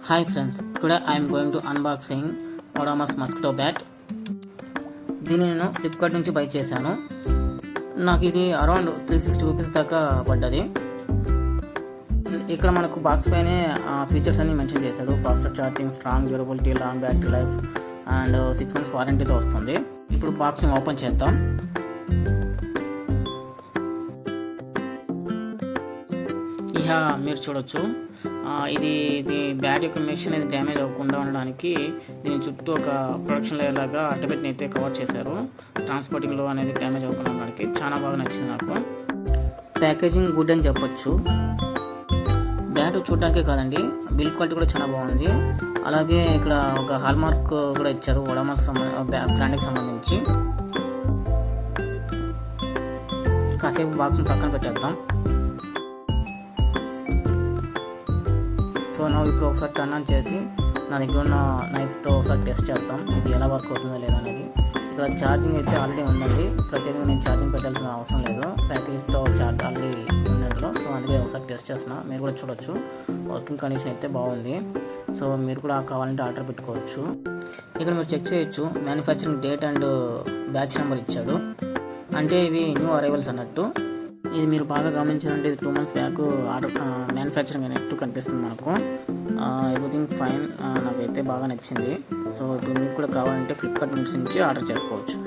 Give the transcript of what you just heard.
Hi friends, today I am going to unboxing Odomos mosquito bat. దీన్ని నేను Flipkart నుంచి by చేశాను. నాకు ఇది అరౌండ్ 360 రూపీస్ దాకా పడ్డది. ఇక్కడ మనకు బాక్స్ పైనే ఫీచర్స్ అన్ని మెన్షన్ చేశాడు. Faster charging, strong durability, long battery life and 6 months వారంటీతో వస్తుంది. ఇప్పుడు బాక్స్ని ఓపెన్ చేద్దాం. ఇక మీరు చూడొచ్చు, ఇది బ్యాట్ యొక్క మెషిన్ అనేది డ్యామేజ్ అవ్వకుండా ఉండడానికి దీని చుట్టూ ఒక ప్రొడక్షన్ లేయర్ లాగా అట్టపెట్టిని అయితే కవర్ చేశారు. ట్రాన్స్పోర్టింగ్లో అనేది డ్యామేజ్ అవ్వకుండా ఉండడానికి చాలా బాగా నచ్చింది నాకు. ప్యాకేజింగ్ గుడ్ అని చెప్పొచ్చు. బ్యాట్ చూడటానికే కాదండి, బిల్ క్వాలిటీ కూడా చాలా బాగుంది. అలాగే ఇక్కడ ఒక హాల్ మార్క్ కూడా ఇచ్చారు ఓడోమోస్ బ్రాండ్కి సంబంధించి. కాసేపు బాక్స్ని పక్కన పెట్టేద్దాం. సో ఇప్పుడు ఒకసారి టర్న్ ఆన్ చేసి నా దగ్గర ఉన్న నైఫ్తో ఒకసారి టెస్ట్ చేద్దాం ఇది ఎలా వర్క్ అవుతుందో లేదా అనేది. ఇక్కడ ఛార్జింగ్ అయితే ఆల్రెడీ ఉందండి, ప్రత్యేకంగా నేను ఛార్జింగ్ పెట్టాల్సిన అవసరం లేదు. ప్యాకేజ్తో ఛార్జ్ ఆల్రెడీ ఉన్నట్లో, సో అందుకే ఒకసారి టెస్ట్ చేస్తున్నా. మీరు కూడా చూడొచ్చు, వర్కింగ్ కండిషన్ అయితే బాగుంది. సో మీరు కూడా కావాలంటే ఆర్డర్ పెట్టుకోవచ్చు. ఇక్కడ మీరు చెక్ చేయొచ్చు, manufacturing date and batch number ఇచ్చాడు. అంటే ఇవి న్యూ అరైవల్స్ అన్నట్టు. ఇది మీరు బాగా గమనించాలంటే ఇది 2 months బ్యాక్ ఆర్డర్ మ్యానుఫ్యాక్చరింగ్ అయినట్టు కనిపిస్తుంది మనకు. ఎవ్రీథింగ్ ఫైన్, నాకైతే బాగా నచ్చింది. సో ఇప్పుడు మీకు కూడా కావాలంటే ఫ్లిప్కార్ట్ నుంచి ఆర్డర్ చేసుకోవచ్చు.